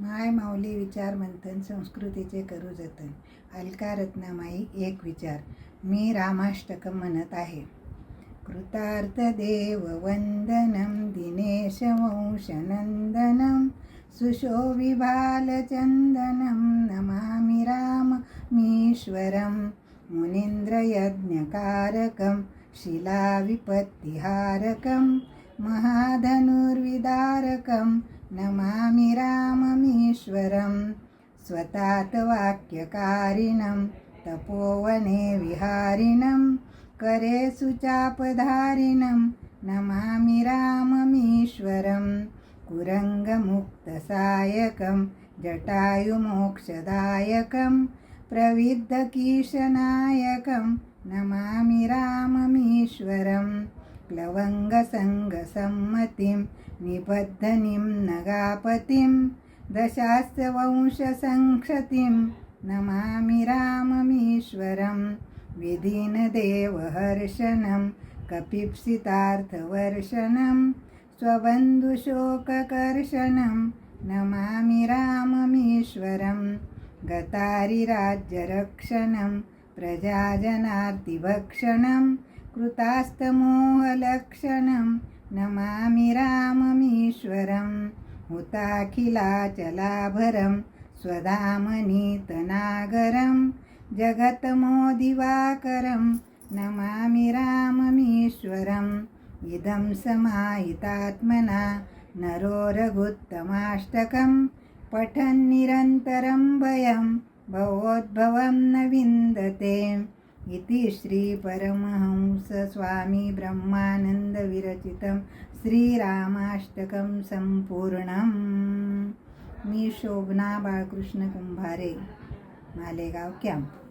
माय माऊली विचार मंथन संस्कृतीचे करू जतन. अलका रत्नामाई एक विचार. मी रामाष्टकम म्हणत आहे. कृतार्थ देव वंदनम दिनेश वंशनंदनम सुशोभिभालचंदनम नमामि राममीश्वरम मुनीन्द्रयज्ञकारकं शिलाविपत्तिहारकं महाधनुर्विदारकं नमामि राममीश्वरं स्वतात वाक्यकारिणं तपोवने विहारिणं करे सुचापधारिणं नमामि राममीश्वरं कुरंगमुक्तसायकं जटायुमोक्षदायकं प्रविद्धकीशनायकं नमामि राममीश्वरं प्लवंगसंगसम्मतिं निबद्धनिं नगापतिं दशास्त्रवंशसंक्षतिं नमामि राममीश्वरं विधिनदेवहर्षणं कपिप्सितार्थवर्षणं स्वबन्धुशोककर्षणं नमामि राममीश्वरं गतारिराज्यरक्षणं प्रजाजनार्तिभक्षणं कृतास्तमोहलक्षणं नमामि राममीश्वरं हुताखिलाचलाभरं स्वधामनीतनागरं जगतमोदिवाकरं नमामि राममीश्वरं इदं समाहितात्मना नरो रघुत्तमाष्टकं पठन्निरन्तरं भयं भवोद्भवं न विन्दते. इति श्री परमहंस स्वामी ब्रह्मानंद विरचितं श्रीरामाष्टकं संपूर्णम्. मी शोभना बाळकृष्ण कुंभारे, मालेगाव कॅम्प.